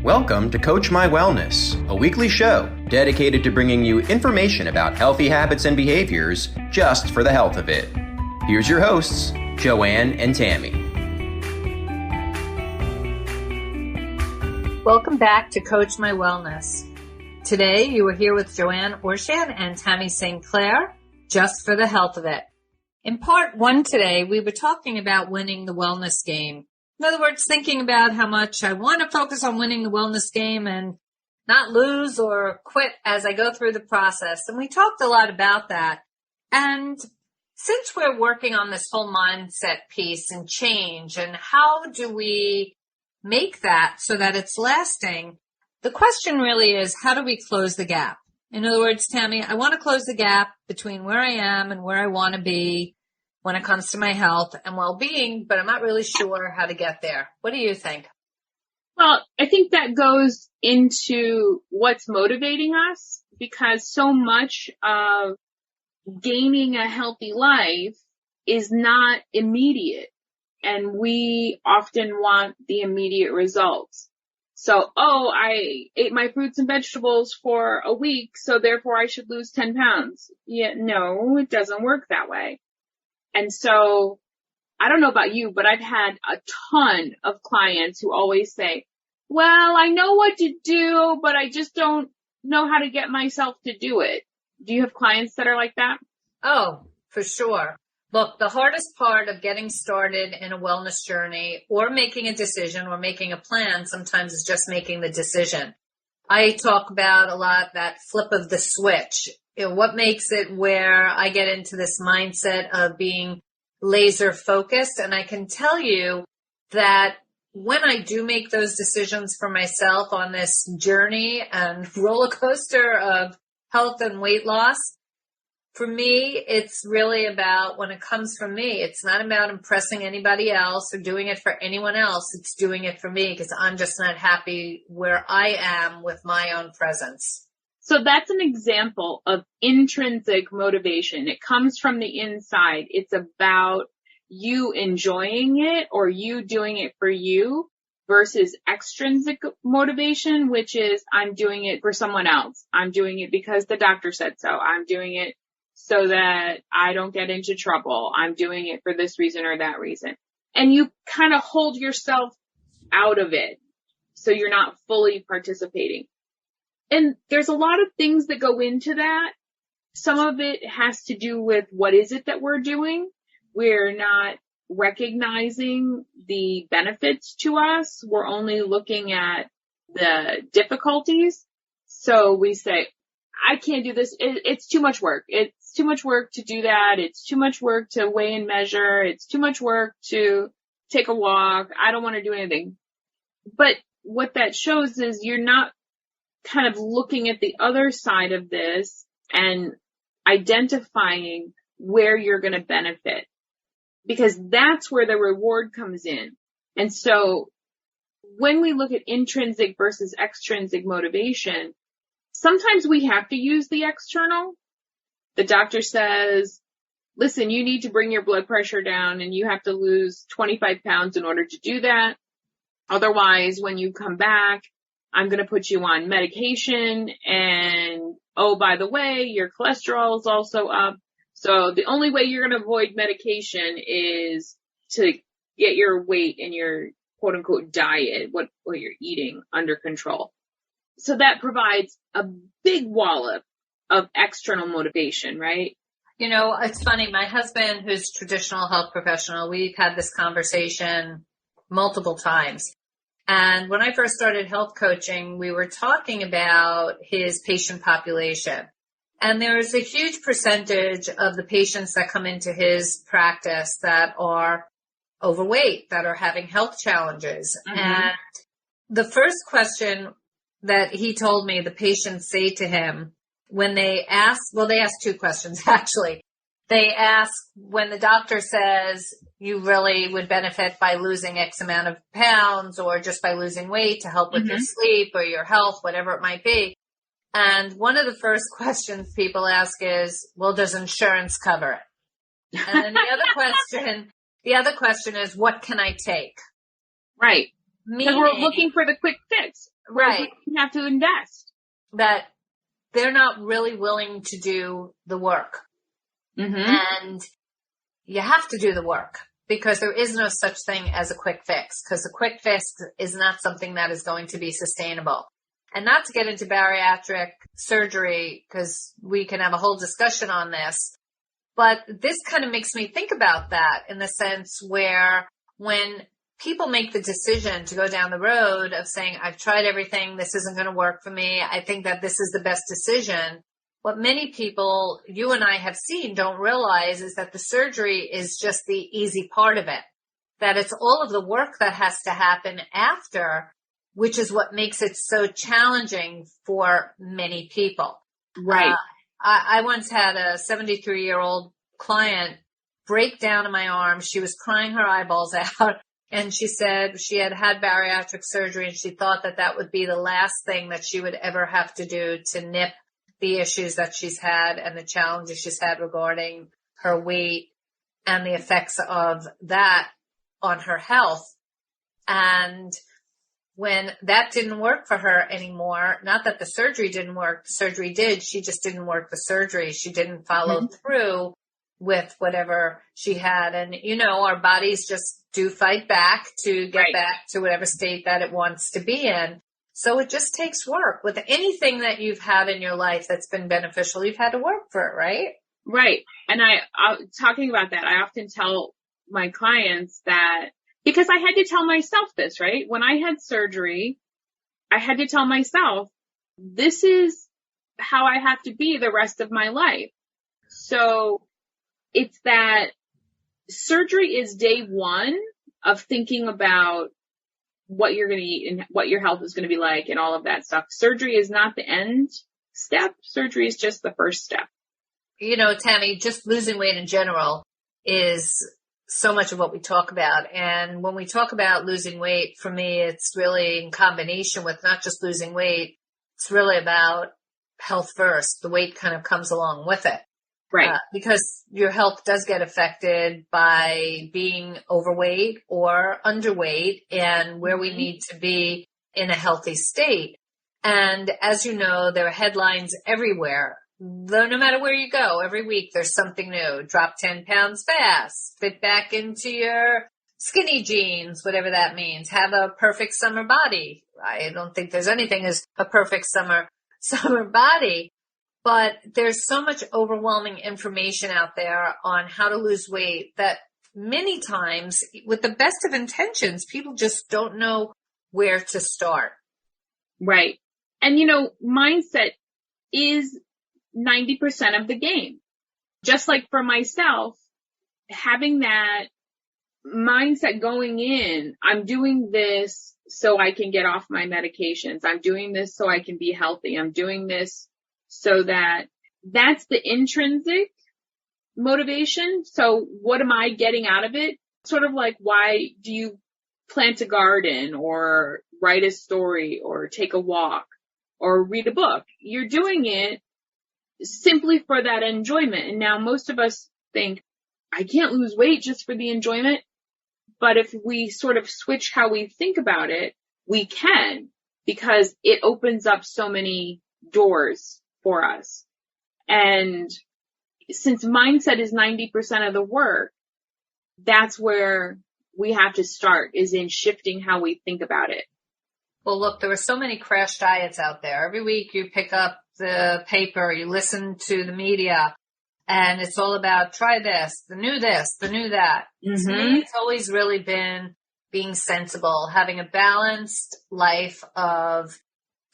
Welcome to Coach My Wellness, a weekly show dedicated to bringing you information about healthy habits and behaviors just for the health of it. Here's your hosts, Joanne and Tammy. Welcome back to Coach My Wellness. Today you are here with Joanne and Tammy St. Clair, just for the health of it. In part one today, we were talking about winning the wellness game. In other words, thinking about how much I want to focus on winning the wellness game and not lose or quit as I go through the process. And we talked a lot about that. And since we're working on this whole mindset piece and change and how do we make that so that it's lasting, the question really is, how do we close the gap? In other words, Tammy, I want to close the gap between where I am and where I want to be when it comes to my health and well-being, but I'm not really sure how to get there. What do you think? Well, I think that goes into what's motivating us, because so much of gaining a healthy life is not immediate, and we often want the immediate results. So, I ate my fruits and vegetables for a week, so therefore I should lose 10 pounds. Yeah, no, it doesn't work that way. And so, I don't know about you, but I've had a ton of clients who always say, well, I know what to do, but I just don't know how to get myself to do it. Do you have clients that are like that? Oh, for sure. Look, the hardest part of getting started in a wellness journey or making a decision or making a plan sometimes is just making the decision. I talk about a lot that flip of the switch. What makes it where I get into this mindset of being laser focused. And I can tell you that when I do make those decisions for myself on this journey and roller coaster of health and weight loss, for me, it's really about, when it comes from me, it's not about impressing anybody else or doing it for anyone else. It's doing it for me because I'm just not happy where I am with my own presence. So that's an example of intrinsic motivation. It comes from the inside. It's about you enjoying it or you doing it for you, versus extrinsic motivation, which is I'm doing it for someone else. I'm doing it because the doctor said so. I'm doing it so that I don't get into trouble. I'm doing it for this reason or that reason. And you kind of hold yourself out of it, so you're not fully participating. And there's a lot of things that go into that. Some of it has to do with what is it that we're doing. We're not recognizing the benefits to us. We're only looking at the difficulties. So we say, I can't do this. It's too much work. It's too much work to do that. It's too much work to weigh and measure. It's too much work to take a walk. I don't want to do anything. But what that shows is you're not kind of looking at the other side of this and identifying where you're going to benefit, because that's where the reward comes in. And so when we look at intrinsic versus extrinsic motivation, sometimes we have to use the external. The doctor says, listen, you need to bring your blood pressure down and you have to lose 25 pounds in order to do that. Otherwise, when you come back, I'm going to put you on medication, and, oh, by the way, your cholesterol is also up. So the only way you're going to avoid medication is to get your weight and your quote unquote diet, what you're eating, under control. So that provides a big wallop of external motivation, right? You know, it's funny. My husband, who's a traditional health professional, we've had this conversation multiple times. And when I first started health coaching, we were talking about his patient population. And there's a huge percentage of the patients that come into his practice that are overweight, that are having health challenges. Mm-hmm. And the first question that he told me the patients say to him when they ask two questions, actually. They ask, when the doctor says you really would benefit by losing X amount of pounds or just by losing weight to help with your sleep or your health, whatever it might be. And one of the first questions people ask is, well, does insurance cover it? And then the other question is, what can I take? Right. Because we're looking for the quick fix. Right. We have to invest. That they're not really willing to do the work. And you have to do the work because there is no such thing as a quick fix, because a quick fix is not something that is going to be sustainable. And not to get into bariatric surgery, because we can have a whole discussion on this, but this kind of makes me think about that in the sense where when people make the decision to go down the road of saying, I've tried everything, this isn't going to work for me, I think that this is the best decision. What many people, you and I have seen, don't realize is that the surgery is just the easy part of it. That it's all of the work that has to happen after, which is what makes it so challenging for many people. Right. I once had a 73-year-old client break down in my arms. She was crying her eyeballs out. And she said she had had bariatric surgery and she thought that that would be the last thing that she would ever have to do to nip the issues that she's had and the challenges she's had regarding her weight and the effects of that on her health. And when that didn't work for her anymore, not that the surgery didn't work, the surgery did, she just didn't work the surgery. She didn't follow through with whatever she had. And, you know, our bodies just do fight back to get back to whatever state that it wants to be in. So it just takes work. With anything that you've had in your life that's been beneficial, you've had to work for it, right? Right. And talking about that, I often tell my clients that, because I had to tell myself this, right? When I had surgery, I had to tell myself, this is how I have to be the rest of my life. So it's that surgery is day one of thinking about what you're going to eat and what your health is going to be like and all of that stuff. Surgery is not the end step. Surgery is just the first step. You know, Tammy, just losing weight in general is so much of what we talk about. And when we talk about losing weight, for me, it's really in combination with not just losing weight. It's really about health first. The weight kind of comes along with it. Right. Because your health does get affected by being overweight or underweight and where we need to be in a healthy state. And as you know, there are headlines everywhere. Though no matter where you go, every week there's something new. Drop 10 pounds fast, fit back into your skinny jeans, whatever that means. Have a perfect summer body. I don't think there's anything as a perfect summer body. But there's so much overwhelming information out there on how to lose weight that many times, with the best of intentions, people just don't know where to start. Right. And, you know, mindset is 90% of the game. Just like for myself, having that mindset going in, I'm doing this so I can get off my medications. I'm doing this so I can be healthy. I'm doing this so that's the intrinsic motivation. So what am I getting out of it? Sort of like, why do you plant a garden or write a story or take a walk or read a book? You're doing it simply for that enjoyment. And now most of us think, I can't lose weight just for the enjoyment. But if we sort of switch how we think about it, we can, because it opens up so many doors for us. And since mindset is 90% of the work, that's where we have to start, is in shifting how we think about it. Well, look, there are so many crash diets out there. Every week you pick up the paper, you listen to the media, and it's all about try this, the new that. To me, it's always really been being sensible, having a balanced life of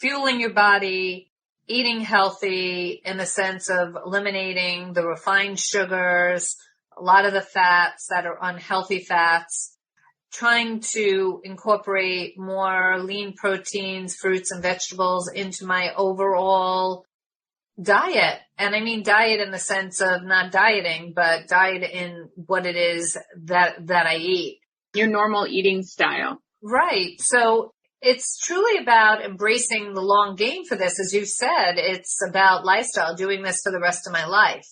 fueling your body, eating healthy in the sense of eliminating the refined sugars, a lot of the fats that are unhealthy fats, trying to incorporate more lean proteins, fruits and vegetables into my overall diet. And I mean diet in the sense of not dieting, but diet in what it is that I eat. Your normal eating style. Right. So it's truly about embracing the long game for this. As you said, it's about lifestyle, doing this for the rest of my life.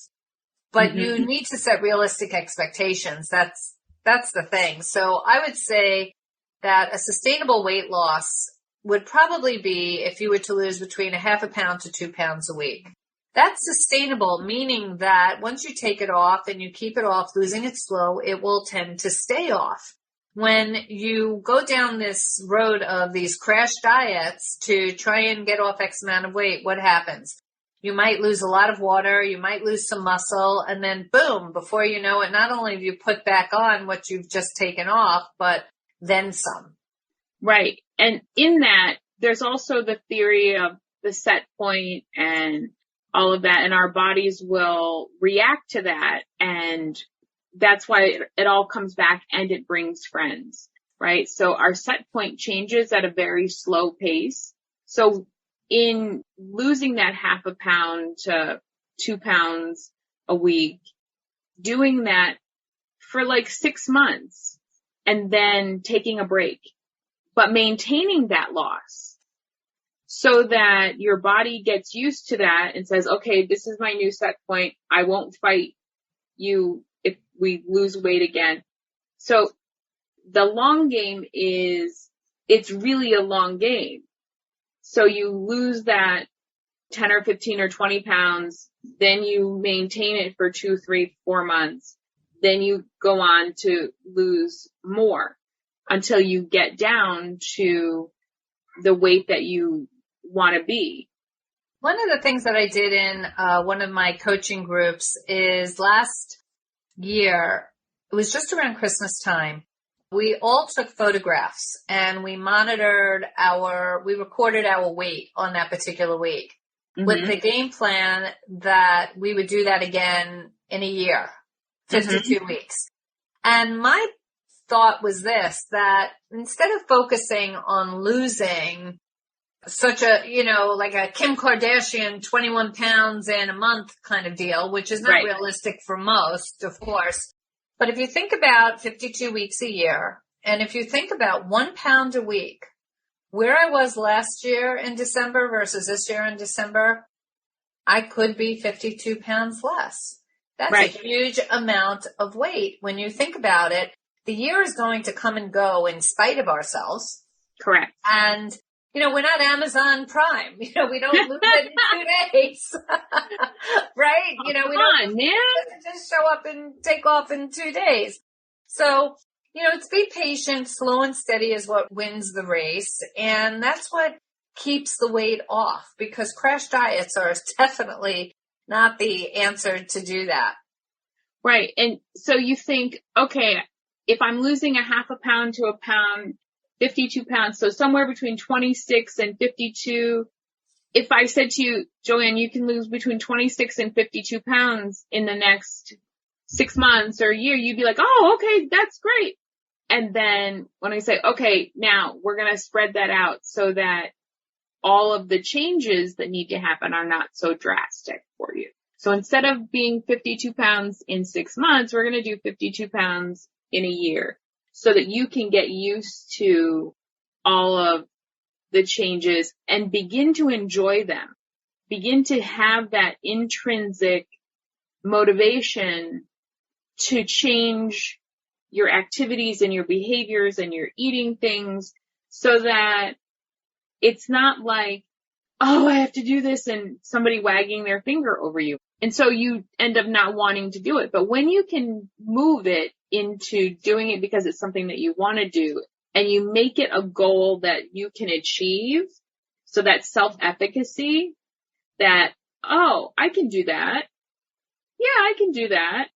But you need to set realistic expectations. That's the thing. So I would say that a sustainable weight loss would probably be if you were to lose between a half a pound to 2 pounds a week. That's sustainable, meaning that once you take it off and you keep it off, losing it slow, it will tend to stay off. When you go down this road of these crash diets to try and get off X amount of weight, what happens? You might lose a lot of water, you might lose some muscle, and then boom, before you know it, not only have you put back on what you've just taken off, but then some. Right. And in that, there's also the theory of the set point and all of that, and our bodies will react to that. And that's why it all comes back and it brings friends, right? So our set point changes at a very slow pace. So in losing that half a pound to 2 pounds a week, doing that for like 6 months and then taking a break, but maintaining that loss so that your body gets used to that and says, okay, this is my new set point. I won't fight you if we lose weight again. So the long game is, it's really a long game. So you lose that 10 or 15 or 20 pounds, then you maintain it for 2, 3, 4 months. Then you go on to lose more until you get down to the weight that you want to be. One of the things that I did in one of my coaching groups is last year, it was just around Christmas time. We all took photographs and we we recorded our weight on that particular week with the game plan that we would do that again in a year, 52 weeks. And my thought was this, that instead of focusing on losing such a, like a Kim Kardashian 21 pounds in a month kind of deal, which is not realistic for most, of course. But if you think about 52 weeks a year, and if you think about 1 pound a week, where I was last year in December versus this year in December, I could be 52 pounds less. That's a huge amount of weight. When you think about it, the year is going to come and go in spite of ourselves. Correct. And we're not Amazon Prime. We don't lose it in 2 days. Right? We don't just show up and take off in 2 days. So, it's be patient, slow and steady is what wins the race. And that's what keeps the weight off, because crash diets are definitely not the answer to do that. Right. And so you think, okay, if I'm losing a half a pound to a pound, 52 pounds, so somewhere between 26 and 52. If I said to you, Joanne, you can lose between 26 and 52 pounds in the next 6 months or a year, you'd be like, oh, okay, that's great. And then when I say, okay, now we're going to spread that out so that all of the changes that need to happen are not so drastic for you. So instead of being 52 pounds in 6 months, we're going to do 52 pounds in a year, so that you can get used to all of the changes and begin to enjoy them. Begin to have that intrinsic motivation to change your activities and your behaviors and your eating things, so that it's not like, oh, I have to do this and somebody wagging their finger over you. And so you end up not wanting to do it. But when you can move it into doing it because it's something that you want to do, and you make it a goal that you can achieve, so that self-efficacy, that, oh, I can do that. Yeah, I can do that.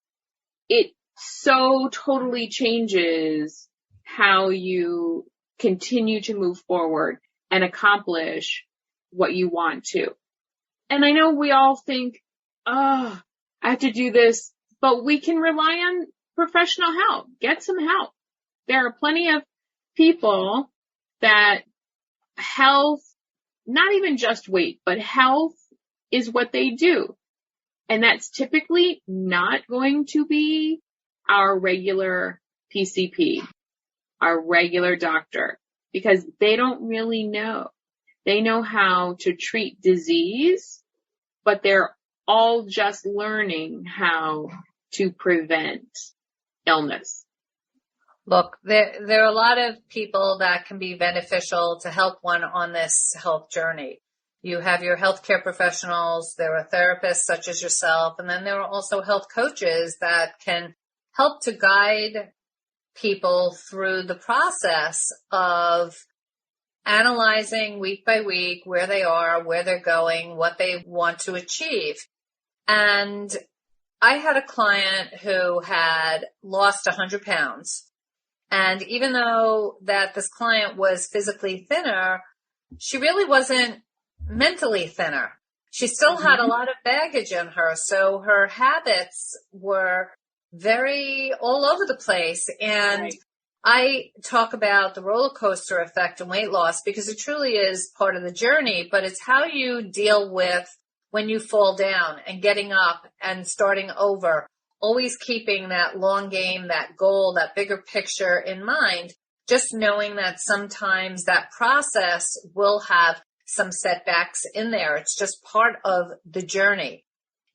It so totally changes how you continue to move forward and accomplish what you want to. And I know we all think, oh, I have to do this, but we can rely on professional help. Get some help. There are plenty of people that health, not even just weight, but health is what they do. And that's typically not going to be our regular PCP, our regular doctor, because they don't really know. They know how to treat disease, but they're all just learning how to prevent illness. Look, there are a lot of people that can be beneficial to help one on this health journey. You have your healthcare professionals, there are therapists such as yourself, and then there are also health coaches that can help to guide people through the process of analyzing week by week where they are, where they're going, what they want to achieve. And I had a client who had lost 100 pounds. And even though that this client was physically thinner, she really wasn't mentally thinner. She still had a lot of baggage in her. So her habits were very all over the place. And Right. I talk about the roller coaster effect and weight loss because it truly is part of the journey, but it's how you deal with when you fall down and getting up and starting over, always keeping that long game, that goal, that bigger picture in mind, just knowing that sometimes that process will have some setbacks in there. It's just part of the journey.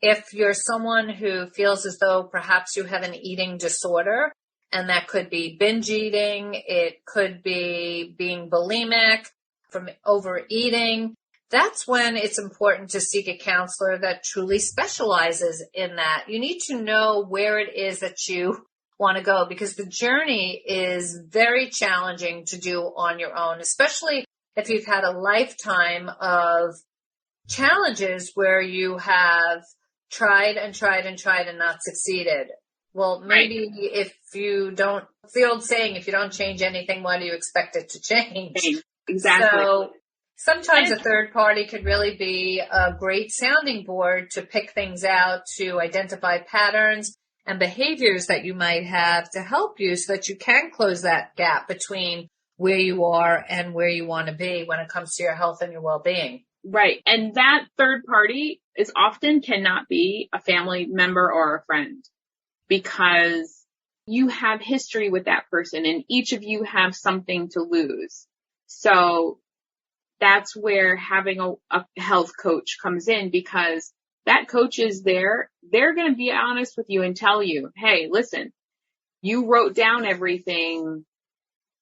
If you're someone who feels as though perhaps you have an eating disorder, and that could be binge eating, it could be being bulimic from overeating, that's when it's important to seek a counselor that truly specializes in that. You need to know where it is that you want to go because the journey is very challenging to do on your own, especially if you've had a lifetime of challenges where you have tried and tried and tried and not succeeded. Well, maybe if you don't, it's the old saying, if you don't change anything, why do you expect it to change? Exactly. So sometimes a third party could really be a great sounding board to pick things out, to identify patterns and behaviors that you might have to help you so that you can close that gap between where you are and where you want to be when it comes to your health and your well-being. Right. And that third party is often cannot be a family member or a friend because you have history with that person and each of you have something to lose. So that's where having a health coach comes in because that coach is there. They're going to be honest with you and tell you, hey, listen, you wrote down everything.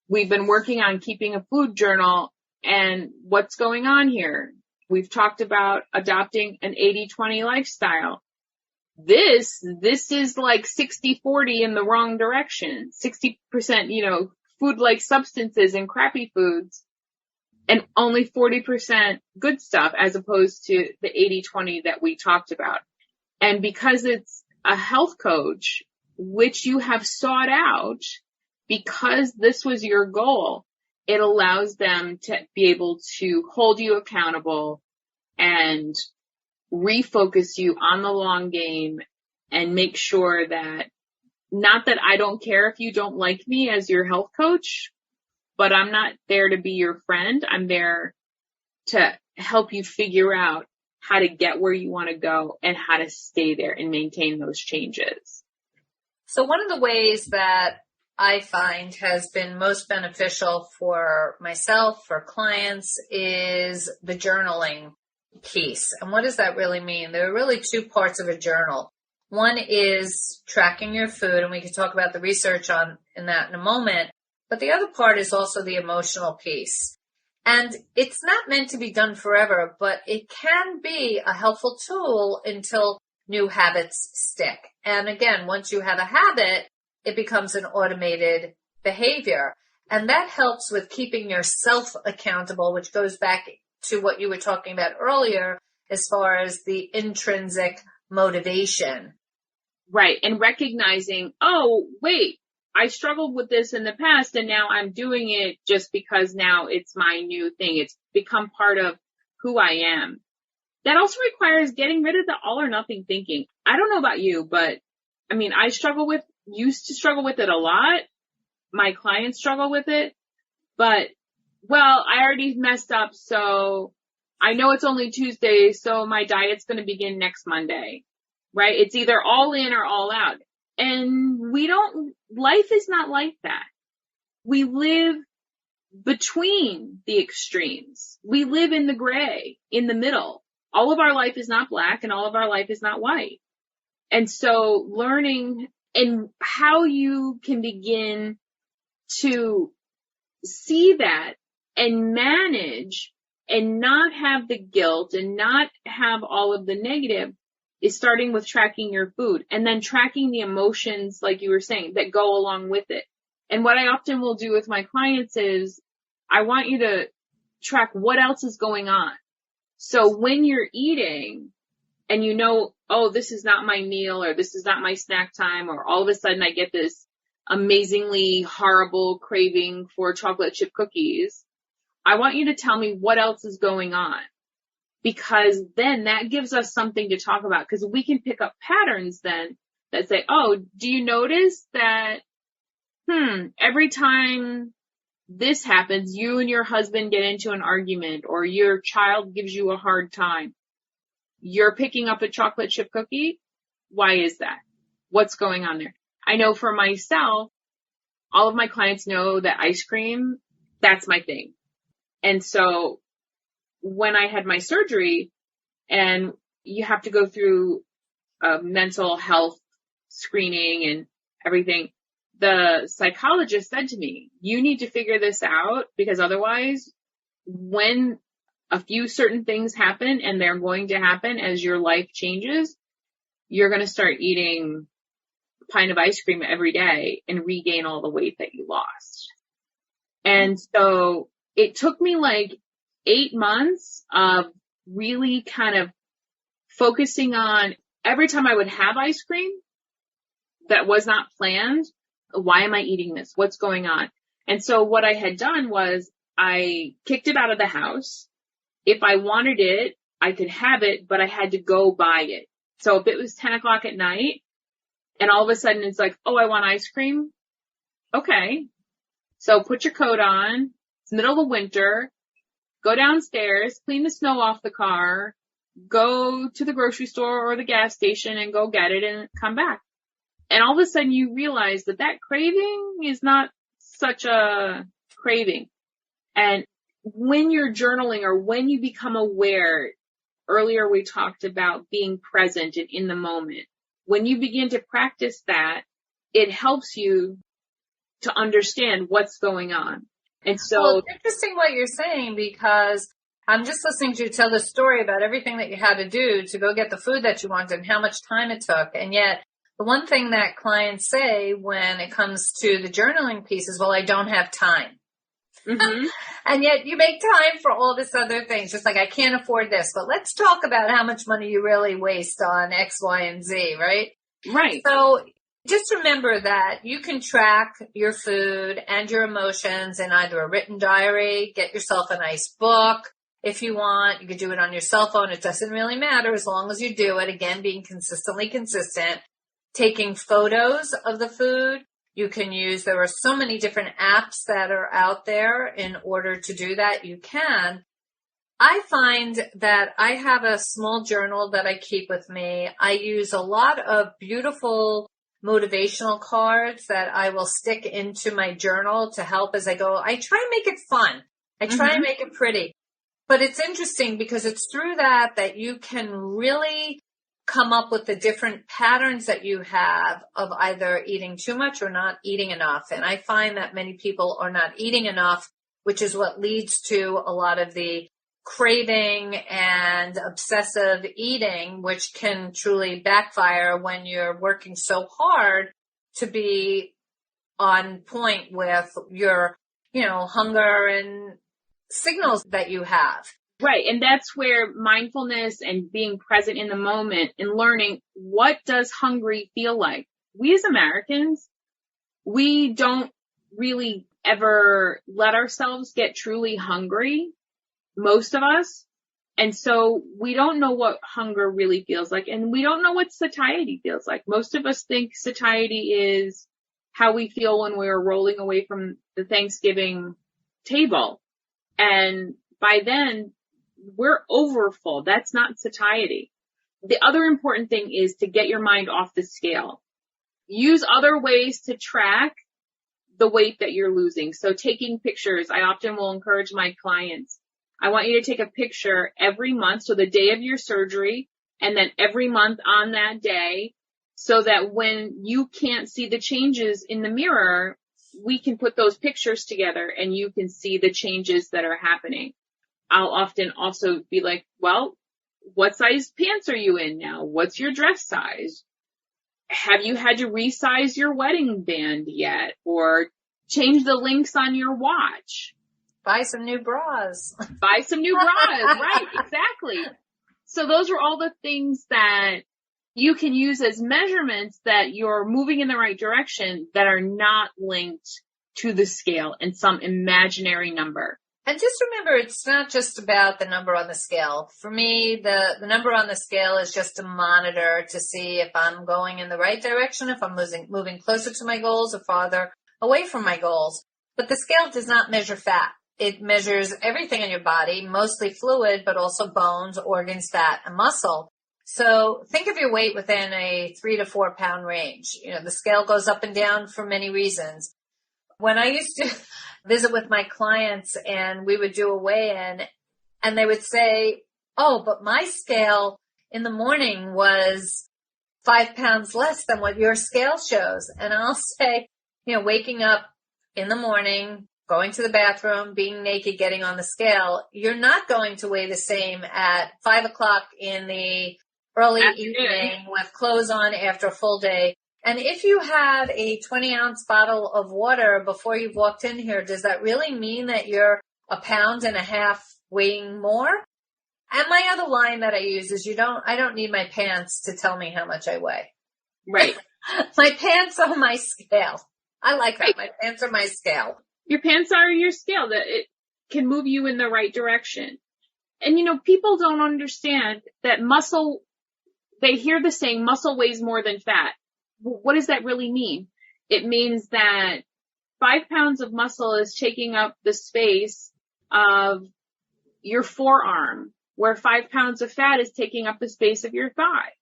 We've been working on keeping a food journal and what's going on here. We've talked about adopting an 80-20 lifestyle. This is like 60-40 in the wrong direction. 60%, food-like substances and crappy foods and only 40% good stuff as opposed to the 80-20 that we talked about. And because it's a health coach, which you have sought out, because this was your goal, it allows them to be able to hold you accountable and refocus you on the long game and make sure that, not that I don't care if you don't like me as your health coach, but I'm not there to be your friend. I'm there to help you figure out how to get where you want to go and how to stay there and maintain those changes. So one of the ways that I find has been most beneficial for myself, for clients, is the journaling piece. And what does that really mean? There are really two parts of a journal. One is tracking your food, and we can talk about the research in that in a moment. But the other part is also the emotional piece. And it's not meant to be done forever, but it can be a helpful tool until new habits stick. And again, once you have a habit, it becomes an automated behavior. And that helps with keeping yourself accountable, which goes back to what you were talking about earlier as far as the intrinsic motivation. Right. And recognizing, oh, wait, I struggled with this in the past and now I'm doing it just because now it's my new thing. It's become part of who I am. That also requires getting rid of the all or nothing thinking. I don't know about you, but I mean, used to struggle with it a lot. My clients struggle with it, but well, I already messed up. So I know it's only Tuesday. So my diet's going to begin next Monday, right? It's either all in or all out. And life is not like that. We live between the extremes. We live in the gray, in the middle. All of our life is not black and all of our life is not white. And so learning and how you can begin to see that and manage and not have the guilt and not have all of the negative is starting with tracking your food and then tracking the emotions, like you were saying, that go along with it. And what I often will do with my clients is I want you to track what else is going on. So when you're eating and you know, oh, this is not my meal or this is not my snack time, or all of a sudden I get this amazingly horrible craving for chocolate chip cookies, I want you to tell me what else is going on, because then that gives us something to talk about, because we can pick up patterns then that say, oh, do you notice that, every time this happens, you and your husband get into an argument or your child gives you a hard time. You're picking up a chocolate chip cookie. Why is that? What's going on there? I know for myself, all of my clients know that ice cream, that's my thing. And so when I had my surgery and you have to go through a mental health screening and everything, the psychologist said to me, you need to figure this out, because otherwise when a few certain things happen, and they're going to happen as your life changes, you're going to start eating a pint of ice cream every day and regain all the weight that you lost. And so it took me like 8 months of really kind of focusing on every time I would have ice cream that was not planned. Why am I eating this? What's going on? And so what I had done was I kicked it out of the house. If I wanted it, I could have it, but I had to go buy it. So if it was 10 o'clock at night and all of a sudden it's like, oh, I want ice cream. Okay. So put your coat on. It's middle of the winter. Go downstairs, clean the snow off the car, go to the grocery store or the gas station and go get it and come back. And all of a sudden you realize that that craving is not such a craving. And when you're journaling or when you become aware, earlier we talked about being present and in the moment. When you begin to practice that, it helps you to understand what's going on. And so well, it's interesting what you're saying, because I'm just listening to you tell the story about everything that you had to do to go get the food that you wanted and how much time it took. And yet the one thing that clients say when it comes to the journaling piece is, well, I don't have time. Mm-hmm. And yet you make time for all this other things. Just like, I can't afford this, but let's talk about how much money you really waste on X, Y, and Z, right? Right. So just remember that you can track your food and your emotions in either a written diary, get yourself a nice book. If you want, you could do it on your cell phone. It doesn't really matter as long as you do it. Again, being consistently consistent, taking photos of the food. You can use, there are so many different apps that are out there in order to do that. You can. I find that I have a small journal that I keep with me. I use a lot of beautiful motivational cards that I will stick into my journal to help as I go. I try and make it fun. I try and make it pretty. But it's interesting because it's through that you can really come up with the different patterns that you have of either eating too much or not eating enough. And I find that many people are not eating enough, which is what leads to a lot of the craving and obsessive eating, which can truly backfire when you're working so hard to be on point with your, hunger and signals that you have. Right. And that's where mindfulness and being present in the moment and learning, what does hungry feel like? We as Americans, we don't really ever let ourselves get truly hungry, most of us. And so we don't know what hunger really feels like. And we don't know what satiety feels like. Most of us think satiety is how we feel when we're rolling away from the Thanksgiving table. And by then, we're overfull. That's not satiety. The other important thing is to get your mind off the scale. Use other ways to track the weight that you're losing. So taking pictures, I often will encourage my clients. I want you to take a picture every month. So the day of your surgery, and then every month on that day, so that when you can't see the changes in the mirror, we can put those pictures together and you can see the changes that are happening. I'll often also be like, well, what size pants are you in now? What's your dress size? Have you had to resize your wedding band yet? Or change the links on your watch? Buy some new bras. Buy some new bras, right, exactly. So those are all the things that you can use as measurements that you're moving in the right direction that are not linked to the scale and some imaginary number. And just remember, it's not just about the number on the scale. For me, the number on the scale is just a monitor to see if I'm going in the right direction, if I'm moving closer to my goals or farther away from my goals. But the scale does not measure fat. It measures everything in your body, mostly fluid, but also bones, organs, fat, and muscle. So think of your weight within a 3 to 4 pound range. The scale goes up and down for many reasons. When I used to visit with my clients and we would do a weigh-in and they would say, oh, but my scale in the morning was 5 pounds less than what your scale shows. And I'll say, waking up in the morning, going to the bathroom, being naked, getting on the scale, you're not going to weigh the same at 5 o'clock in the early evening with clothes on after a full day. And if you had a 20-ounce bottle of water before you've walked in here, does that really mean that you're 1.5 pounds weighing more? And my other line that I use is I don't need my pants to tell me how much I weigh. Right. My pants are my scale. I like that. Right. My pants are my scale. Your pants are your scale, that it can move you in the right direction. And people don't understand that muscle, they hear the saying muscle weighs more than fat. What does that really mean? It means that 5 pounds of muscle is taking up the space of your forearm, where 5 pounds of fat is taking up the space of your thigh.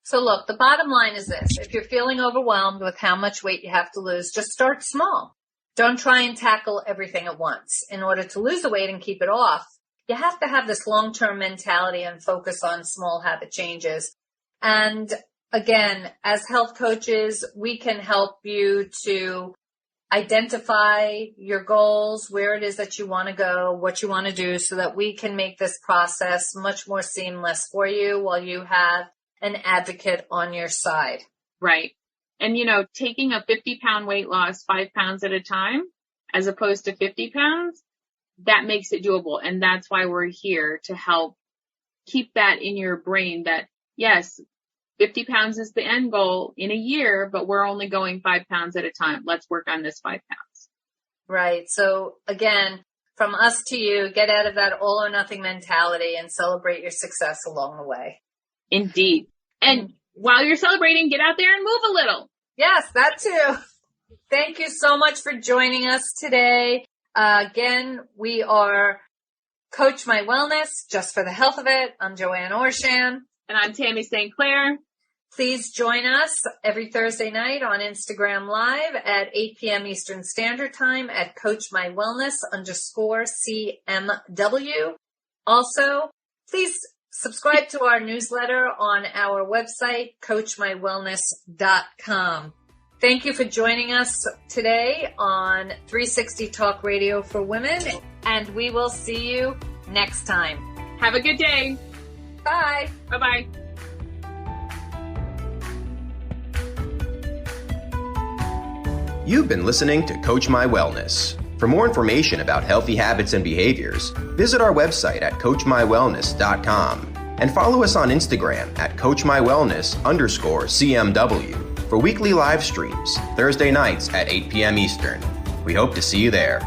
So look, the bottom line is this. If you're feeling overwhelmed with how much weight you have to lose, just start small. Don't try and tackle everything at once. In order to lose the weight and keep it off, you have to have this long-term mentality and focus on small habit changes. And again, as health coaches, we can help you to identify your goals, where it is that you want to go, what you want to do, so that we can make this process much more seamless for you while you have an advocate on your side. Right. And, taking a 50-pound weight loss 5 pounds at a time, as opposed to 50 pounds, that makes it doable. And that's why we're here to help keep that in your brain that, yes, 50 pounds is the end goal in a year, but we're only going 5 pounds at a time. Let's work on this 5 pounds. Right. So again, from us to you, get out of that all or nothing mentality and celebrate your success along the way. Indeed. And while you're celebrating, get out there and move a little. Yes, that too. Thank you so much for joining us today. Again, we are Coach My Wellness, just for the health of it. I'm Joanne Orshan. And I'm Tammy St. Clair. Please join us every Thursday night on Instagram Live at 8 p.m. Eastern Standard Time at CoachMyWellness_CMW. Also, please subscribe to our newsletter on our website, CoachMyWellness.com. Thank you for joining us today on 360 Talk Radio for Women, and we will see you next time. Have a good day. Bye. Bye-bye. You've been listening to Coach My Wellness. For more information about healthy habits and behaviors, visit our website at CoachMyWellness.com and follow us on Instagram at CoachMyWellness_CMW for weekly live streams Thursday nights at 8 p.m. Eastern. We hope to see you there.